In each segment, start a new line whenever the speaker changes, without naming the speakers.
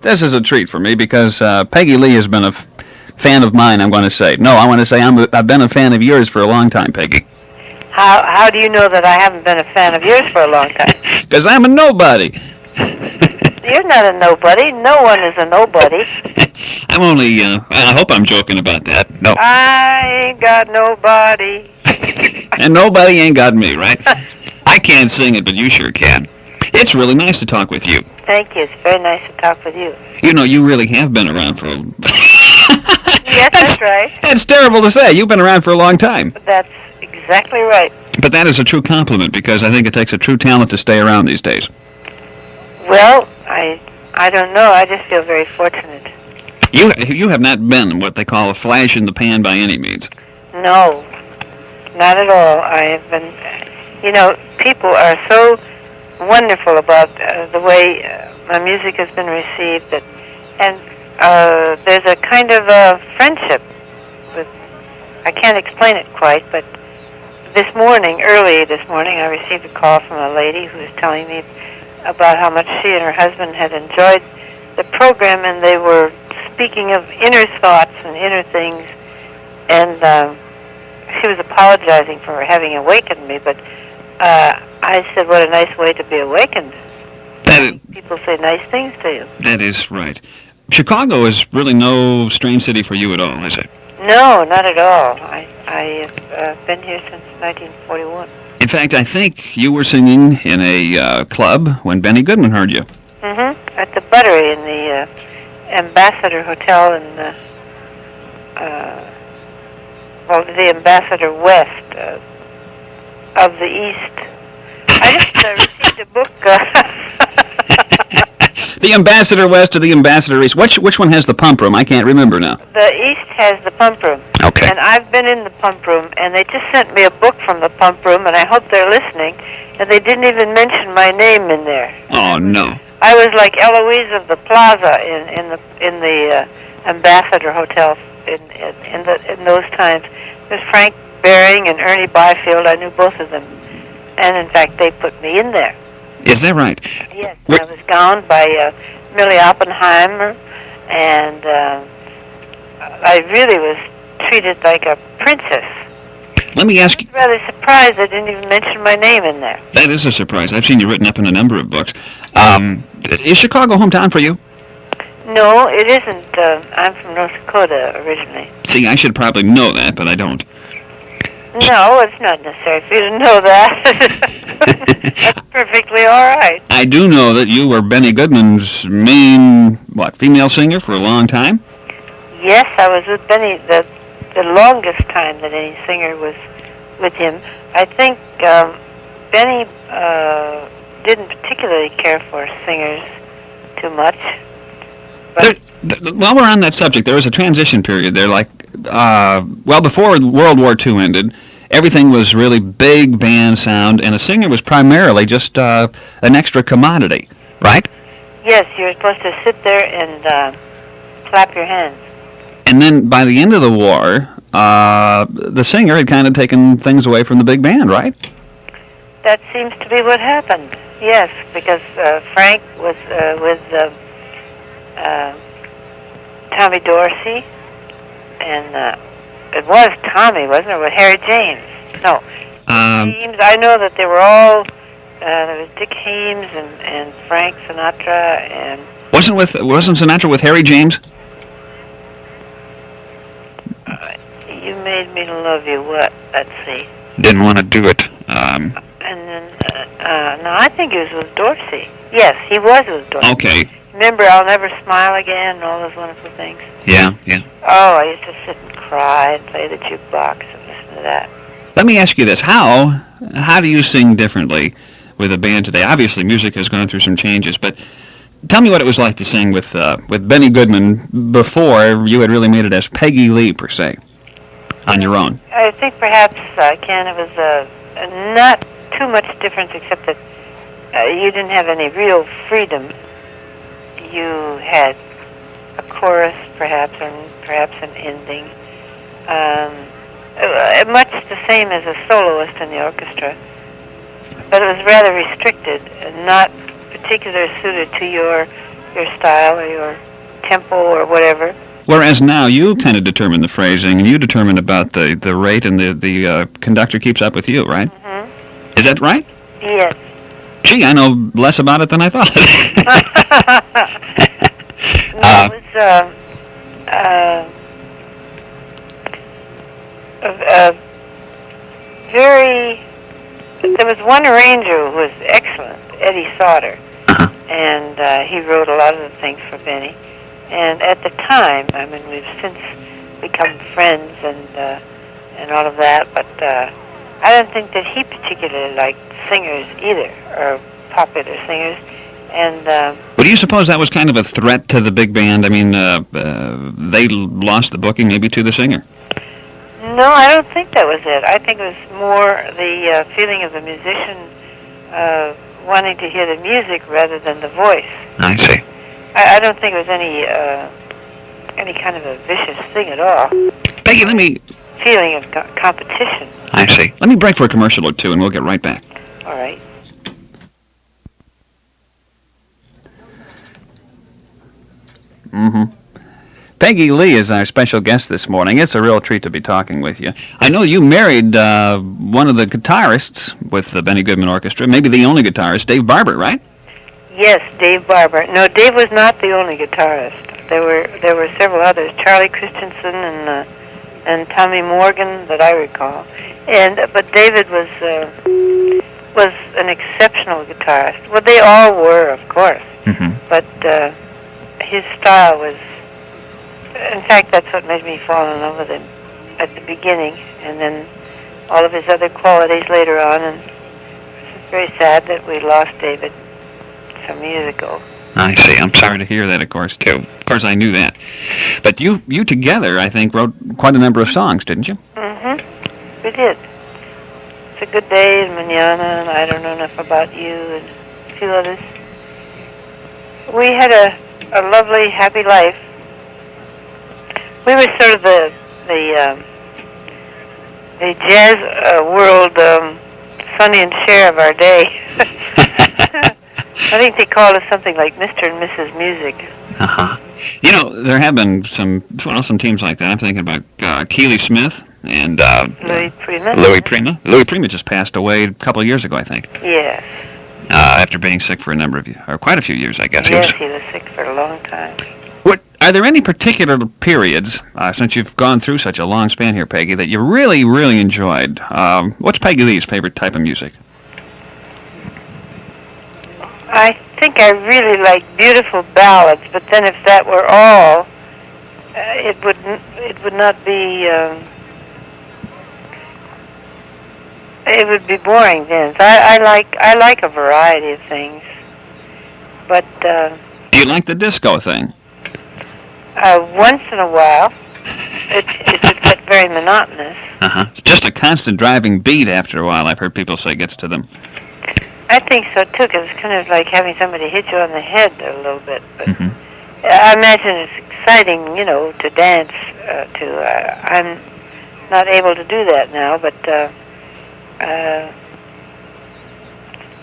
this is a treat for me because Peggy Lee has been a fan of mine, I'm going to say. No, I want to say I've been a fan of yours for a long time, Peggy.
How do you know that I haven't been a fan of yours for a long time?
Because I'm a nobody.
You're not a nobody. No one is a nobody.
I'm only, I hope I'm joking about that. No.
I ain't got nobody.
And nobody ain't got me, right? I can't sing it, but you sure can. It's really nice to talk with you.
Thank you. It's very nice to talk with you.
You know, you really have been around for
Yes, that's right.
That's terrible to say. You've been around for a long time.
That's exactly right.
But that is a true compliment because I think it takes a true talent to stay around these days.
Well, I don't know. I just feel very fortunate.
You have not been what they call a flash in the pan by any means.
No, not at all. I have been, people are so wonderful about the way my music has been received, and there's a kind of a friendship with, I can't explain it quite, but early this morning, I received a call from a lady who was telling me about how much she and her husband had enjoyed the program, and they were speaking of inner thoughts and inner things, and she was apologizing for having awakened me, but I said, what a nice way to be awakened. People say nice things to you.
That is right. Chicago is really no strange city for you at all, is it?
No, not at all. I have been here since 1941.
In fact, I think you were singing in a club when Benny Goodman heard you.
Mm-hmm. At the Buttery in the Ambassador Hotel in the Ambassador West of the East. I just received a book.
The Ambassador West or the Ambassador East? Which one has the pump room? I can't remember now.
The East has the pump room.
Okay.
And I've been in the pump room, and they just sent me a book from the pump room, and I hope they're listening, and they didn't even mention my name in there.
Oh, no.
I was like Eloise of the Plaza in the Ambassador Hotel in those times. There's Frank Baring and Ernie Byfield. I knew both of them, and in fact, they put me in there.
Is that right?
Yes, I was gowned by Millie Oppenheimer, and I really was treated like a princess.
Let me ask you...
I was rather surprised they didn't even mention my name in there.
That is a surprise. I've seen you written up in a number of books. Is Chicago hometown for you?
No, it isn't. I'm from North Dakota originally.
See, I should probably know that, but I don't.
No, it's not necessary for you to know that. That's perfectly all right.
I do know that you were Benny Goodman's main, female singer for a long time?
Yes, I was with Benny the longest time that any singer was with him. I think Benny didn't particularly care for singers too much. But
while we're on that subject, there was a transition period there, before World War II ended, everything was really big band sound, and a singer was primarily just an extra commodity, right?
Yes, you were supposed to sit there and clap your hands.
And then by the end of the war, the singer had kind of taken things away from the big band, right?
That seems to be what happened, yes, because Frank was with Tommy Dorsey, and it was Tommy, wasn't it, with Harry James? No. James, I know that they were all, there was Dick Haymes and Frank Sinatra, and... Wasn't
Sinatra with Harry James?
You made me love you, what? Let's see.
Didn't want to do it.
And then, no, I think he was with Dorsey. Yes, he was with Dorsey.
Okay.
Remember, I'll Never Smile Again, and all those wonderful things?
Yeah, yeah.
Oh, I used to sit and cry and play the jukebox and listen to that.
Let me ask you this. How do you sing differently with a band today? Obviously, music has gone through some changes, but tell me what it was like to sing with Benny Goodman before you had really made it as Peggy Lee, per se, on your own.
I think perhaps, Ken, it was not too much difference except that you didn't have any real freedom. You had a chorus, perhaps, and perhaps an ending. Much the same as a soloist in the orchestra, but it was rather restricted and not particularly suited to your your style or your tempo or whatever.
Whereas now you kind of determine the phrasing, and you determine about the rate, and the conductor keeps up with you, right?
Mm-hmm.
Is that right?
Yes.
Gee, I know less about it than I thought.
No, it was very. There was one arranger who was excellent, Eddie Sauter, and he wrote a lot of the things for Benny. And at the time, I mean, we've since become friends and all of that, but I don't think that he particularly liked singers either, or popular singers. And
but do you suppose that was kind of a threat to the big band? I mean, they lost the booking maybe to the singer.
no, I don't think that was it. I think it was more the feeling of the musician wanting to hear the music rather than the voice.
I see.
I don't think it was any kind of a vicious thing at all.
Peggy, let me...
Feeling of competition.
I see. Let me break for a commercial or two, and we'll get right back.
All right.
Mm-hmm. Peggy Lee is our special guest this morning. It's a real treat to be talking with you. I know you married one of the guitarists with the Benny Goodman Orchestra, maybe the only guitarist, Dave Barber, right?
Yes, Dave Barber. No, Dave was not the only guitarist. There were several others, Charlie Christensen and Tommy Morgan that I recall. But David was an exceptional guitarist. Well, they all were, of course.
Mm-hmm.
But his style was, in fact, that's what made me fall in love with him at the beginning, and then all of his other qualities later on. And it's very sad that we lost David some years ago.
I see. I'm sorry to hear that, of course, too. Of course, I knew that. But you together, I think, wrote quite a number of songs, didn't you?
Mm-hmm. We did. It's a Good Day, and Manana, and I Don't Know Enough About You, and a few others. We had a lovely, happy life. We were sort of the jazz world Sonny and Cher of our day. I think they called us something like Mr. and Mrs. Music.
Uh-huh. You know, there have been some teams like that. I'm thinking about Keely Smith and
Louis Prima.
Louis Prima just passed away a couple of years ago, I think.
Yes.
After being sick for a number of years, or quite a few years, I guess.
Yes, he was sick for a long time.
Are there any particular periods, since you've gone through such a long span here, Peggy, that you really, really enjoyed? What's Peggy Lee's favorite type of music?
I think I really like beautiful ballads, but then if that were all, it would not be. It would be boring then. I like a variety of things, but.
Do you like the disco thing?
Once in a while, it would get very monotonous.
Uh-huh. It's just a constant driving beat after a while, I've heard people say gets to them.
I think so, too, because it's kind of like having somebody hit you on the head a little bit. But
Mm-hmm.
I imagine it's exciting, to dance to. I'm not able to do that now, but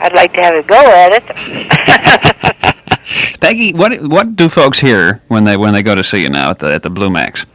I'd like to have a go at it.
Peggy, what do folks hear when they go to see you now at the Blue Max?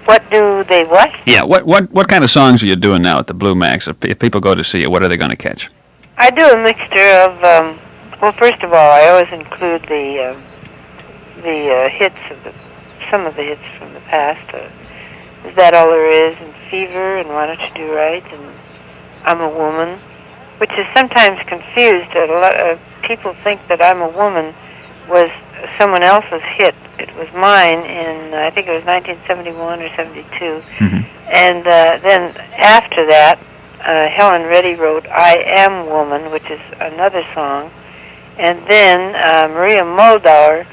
What do they what?
Yeah, what kind of songs are you doing now at the Blue Max? If people go to see you, what are they going to catch?
I do a mixture of. Well, first of all, I always include the hits some of the hits from the past. Is That All There Is? And Fever, and Why Don't You Do Right? And I'm a Woman, which is sometimes confused. A lot of people think that I'm a Woman was someone else's hit. It was mine in, I think it was 1971 or 72.
Mm-hmm.
And then after that, Helen Reddy wrote I Am Woman, which is another song. And then Maria Moldauer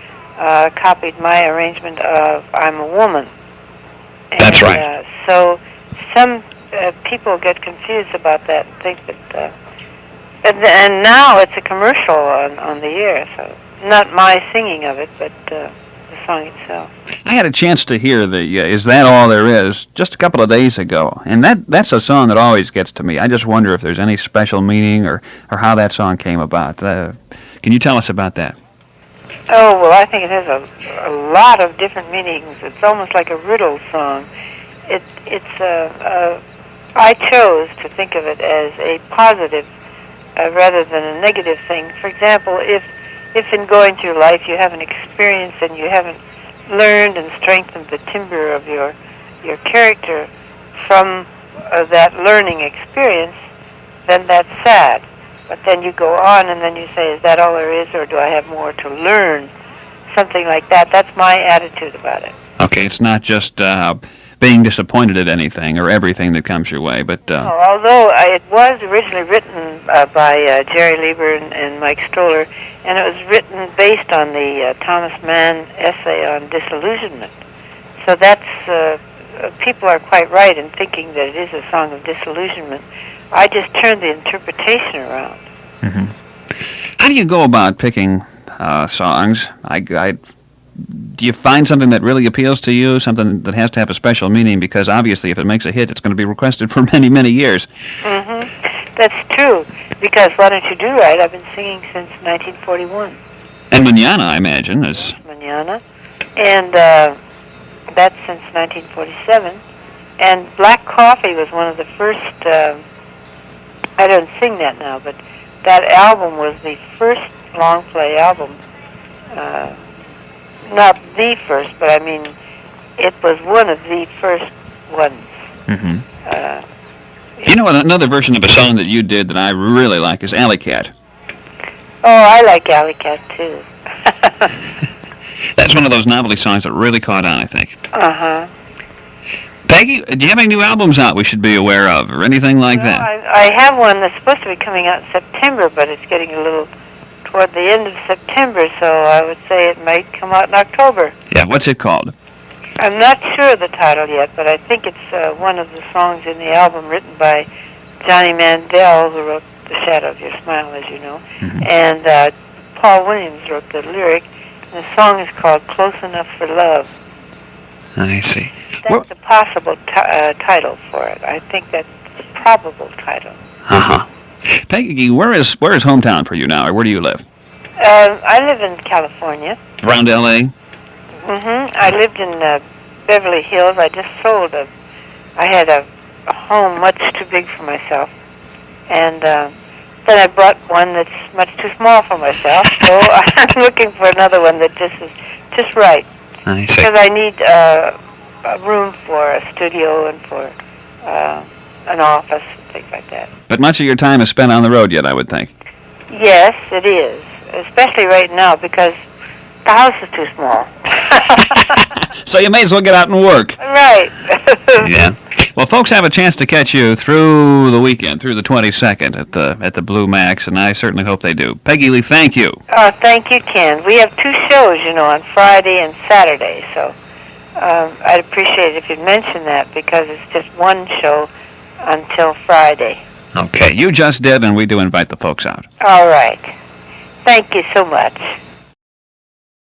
copied my arrangement of I'm a Woman. And,
that's right.
So some people get confused about that and think that... and now it's a commercial on the air, so not my singing of it, but the song itself.
I had a chance to hear the Is That All There Is just a couple of days ago, and that's a song that always gets to me. I just wonder if there's any special meaning or how that song came about. Can you tell us about that?
Oh, well, I think it has a lot of different meanings. It's almost like a riddle song. I chose to think of it as a positive rather than a negative thing. For example, if in going through life you haven't experienced and you haven't learned and strengthened the timber of your character from that learning experience, then that's sad. But then you go on and then you say, is that all there is, or do I have more to learn? Something like that. That's my attitude about it.
Okay, it's not just being disappointed at anything or everything that comes your way, but...
although it was originally written by Jerry Lieber and Mike Stoller, and it was written based on the Thomas Mann essay on disillusionment. So that's... people are quite right in thinking that it is a song of disillusionment. I just turned the interpretation around.
Mm-hmm. How do you go about picking songs? Do you find something that really appeals to you, something that has to have a special meaning? Because obviously if it makes a hit, it's going to be requested for many, many years.
Mm-hmm. That's true, because Why Don't You Do Right, I've been singing since 1941.
And Manana, I imagine, is...
Manana. And that's since 1947. And Black Coffee was one of the first... I don't sing that now, but that album was the first long-play album. Not the first, but I mean, it was one of the first ones.
Mm-hmm. You know what, another version of a song that you did that I really like is Alley Cat.
Oh, I like Alley Cat, too.
That's one of those novelty songs that really caught on, I think.
Uh-huh.
Peggy, do you have any new albums out we should be aware of, or anything like that?
I have one that's supposed to be coming out in September, but it's getting a little toward the end of September, so I would say it might come out in October.
Yeah, what's it called?
I'm not sure of the title yet, but I think it's one of the songs in the album written by Johnny Mandel, who wrote The Shadow of Your Smile, as you know,
mm-hmm.
and Paul Williams wrote the lyric, and the song is called Close Enough for Love.
I see.
That's a possible title for it. I think that's the probable title.
Uh-huh. Peggy, where is hometown for you now, or where do you live?
I live in California.
Around L.A.?
Mm-hmm. I lived in Beverly Hills. I just sold I had a home much too big for myself. And then I bought one that's much too small for myself. So I'm looking for another one that just is just right.
I see.
Because I need a room for a studio and for an office and things like that.
But much of your time is spent on the road yet, I would think.
Yes, it is. Especially right now because the house is too small.
So you may as well get out and work.
Right.
Yeah. Well, folks have a chance to catch you through the weekend, through the 22nd at the Blue Max, and I certainly hope they do. Peggy Lee, thank you.
Oh, thank you, Ken. We have 2 shows, on Friday and Saturday, so I'd appreciate it if you'd mention that because it's just one show until Friday.
Okay, you just did, and we do invite the folks out.
All right. Thank you so much.